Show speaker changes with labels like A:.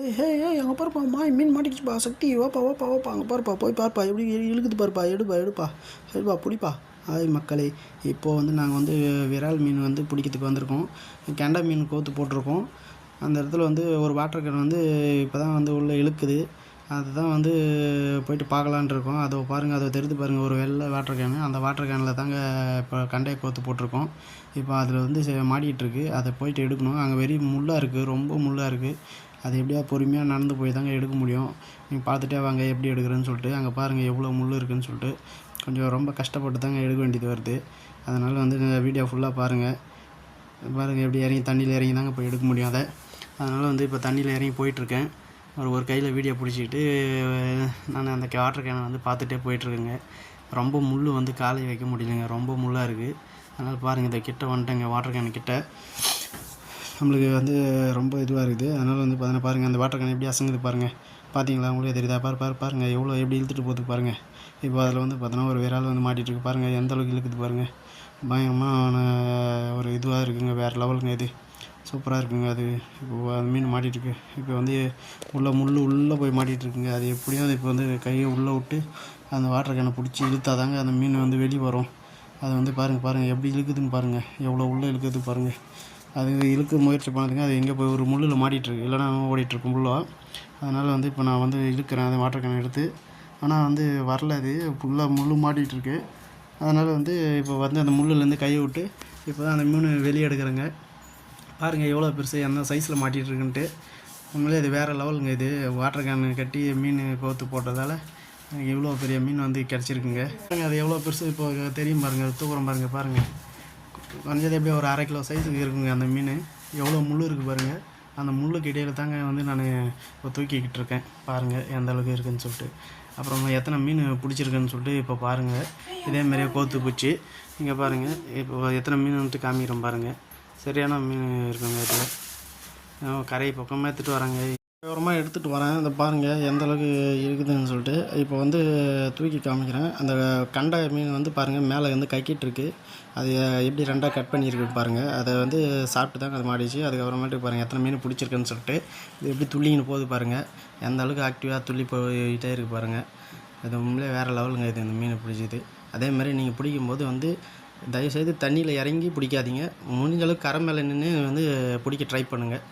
A: ஏய் அங்கே பாருப்பா மீன் மாட்டிக்கிச்சுப்பா சக்தி வாப்பா அங்கே பாருப்பா போய் பாருப்பா எப்படி இழுக்குது பாருப்பா எடுப்பா பிடிப்பா. ஹாய் மக்களே, இப்போது வந்து நாங்கள் வந்து விரால் மீன் வந்து பிடிக்கிறதுக்கு வந்திருக்கோம். கெண்டை மீன் கோத்து போட்டிருக்கோம். அந்த இடத்துல வந்து ஒரு வாட்டர் கேன் வந்து இப்போ தான் வந்து உள்ளே இழுக்குது. அதுதான் வந்து போயிட்டு பார்க்கலான்ட்டு இருக்கோம். அதை பாருங்கள், அதை தெரிந்து பாருங்கள், ஒரு வெள்ளை வாட்டர் கேனு. அந்த வாட்டர் கேனில் தாங்க இப்போ கண்டையை கோத்து போட்டிருக்கோம். இப்போ அதில் வந்து மாட்டிகிட்ருக்கு. அதை போயிட்டு எடுக்கணும். அங்கே வெறும் முள்ளாக இருக்குது, ரொம்ப முள்ளாக இருக்குது. அது எப்படியா பொறுமையாக நடந்து போய் தாங்க எடுக்க முடியும். நீங்கள் பார்த்துட்டே வாங்க எப்படி எடுக்கிறேன்னு சொல்லிட்டு. அங்கே பாருங்கள் எவ்வளோ முள் இருக்குதுன்னு சொல்லிட்டு. கொஞ்சம் ரொம்ப கஷ்டப்பட்டு தாங்க எடுக்க வேண்டியது வருது. அதனால் வந்து வீடியோ ஃபுல்லாக பாருங்கள் எப்படி இறங்கி தண்ணியில் இறங்கி தாங்க போய் எடுக்க முடியும் அதை. அதனால் வந்து இப்போ தண்ணியில் இறங்கி போயிட்டுருக்கேன். ஒரு கையில் வீடியோ பிடிச்சிக்கிட்டு நான் அந்த வாட்டர் கேனை வந்து பார்த்துட்டே போயிட்டுருக்கேங்க. ரொம்ப முள் வந்து காலை வைக்க முடியலைங்க, ரொம்ப முள்ளாக இருக்குது. அதனால் பாருங்கள், இந்த கிட்ட வந்துட்டேங்க, வாட்டர் கேனு கிட்ட. நம்மளுக்கு வந்து ரொம்ப இதுவாக இருக்குது. அதனால் வந்து பாருங்கள், அந்த வாட்டர் கேன் எப்படி அசங்குது பாருங்கள். பார்த்தீங்களா, உங்களுக்கே தெரியுதா? பாருங்கள் எவ்வளோ எப்படி இழுத்துட்டு போகுது பாருங்கள். இப்போ அதில் வந்து பார்த்தோன்னா ஒரு விரால் வந்து மாட்டிகிட்ருக்கு பாருங்கள். எந்த அளவுக்கு இழுக்குது பாருங்கள். பயங்கரமான ஒரு இதுவாக இருக்குங்க, வேறு லெவலுங்க. இது சூப்பராக இருக்குங்க. அது இப்போ அந்த மீன் மாட்டிகிட்ருக்கு. இப்போ வந்து உள்ளே போய் மாட்டிகிட்ருக்குங்க. அது எப்படியும் அது இப்போ வந்து கையை உள்ளே விட்டு அந்த வாட்டர் கேனை பிடிச்சி இழுத்தாதாங்க அந்த மீன் வந்து வெளியே வரும். அது வந்து பாருங்கள் எப்படி இழுக்குதுன்னு பாருங்கள், எவ்வளோ உள்ளே இழுக்குது பாருங்கள். அது இழுக்க முயற்சி பண்ணதுங்க, அது எங்கே போய் ஒரு முள்ளில் மாட்டிகிட்ருக்கு, இல்லைனா ஓடிட்டுருக்கும் முள்ளாக. அதனால் வந்து இப்போ நான் வந்து இழுக்கிறேன் அந்த வாட்டர் கேனை எடுத்து. ஆனால் வந்து வரல, அது ஃபுல்லாக முள் மாட்டிகிட்ருக்கு. அதனால் வந்து இப்போ வந்து அந்த முள்ளுலேருந்து கையை விட்டு இப்போ தான் அந்த மீன் வெளியே எடுக்கிறேங்க. பாருங்கள் எவ்வளோ பெருசு, எந்த சைஸில் மாட்டிகிட்ருக்குன்ட்டு. உண்மையிலே இது வேறு லெவலுங்க. இது வாட்டர் கேன் கட்டி மீன் கோத்து போட்டதால் எனக்கு இவ்வளோ பெரிய மீன் வந்து கிடச்சிருக்குங்க. அது எவ்வளோ பெருசு இப்போ தெரியும் பாருங்கள், தூக்குறோம் பாருங்கள். குறைஞ்சது எப்படியும் ஒரு 1/2 கிலோ சைஸுக்கு இருக்குங்க அந்த மீன். எவ்வளோ முள் இருக்குது பாருங்கள். அந்த முள்ளுக்கு இடையில் தாங்க வந்து நான் இப்போ தூக்கிக்கிட்டு இருக்கேன். பாருங்கள் எந்த அளவுக்கு இருக்குதுன்னு சொல்லிட்டு. அப்புறம் எத்தனை மீன் பிடிச்சிருக்குன்னு சொல்லிட்டு இப்போ பாருங்கள். இதேமாரியே கோத்து பூச்சி இங்கே பாருங்கள். இப்போ எத்தனை மீன் வந்துட்டு காமிக்கிறோம் பாருங்கள். சரியான மீன் இருக்குங்க. இதில் கரை பக்கமாக எடுத்துகிட்டு வராங்க. ஓரமாக எடுத்துகிட்டு வரேன். இந்த பாருங்கள் எந்த அளவுக்கு இருக்குதுன்னு சொல்லிட்டு. இப்போ வந்து தூக்கி காமிக்கிறேன். அந்த கண்டை மீன் வந்து பாருங்கள் மேலே வந்து கக்கிட்டுருக்கு. அது எப்படி 2ஆக கட் பண்ணியிருக்கு பாருங்கள். அதை வந்து சாப்பிட்டு தாங்க அது மாடிச்சு. அதுக்கப்புறமேட்டுக்கு பாருங்கள் எத்தனை மீன் பிடிச்சிருக்குன்னு சொல்லிட்டு. இது எப்படி துள்ளின்னு போகுது பாருங்கள். எந்த அளவுக்கு ஆக்டிவாக துள்ளி போயிட்டே இருக்குது பாருங்கள். அது உண்மையிலே வேறு லெவலுங்க. இது இந்த மீன் பிடிச்சிது. அதேமாதிரி நீங்கள் பிடிக்கும்போது வந்து தயவுசெய்து தண்ணியில் இறங்கி பிடிக்காதீங்க. முடிஞ்ச அளவுக்கு கரை மேலே நின்று வந்து பிடிக்க ட்ரை பண்ணுங்கள்.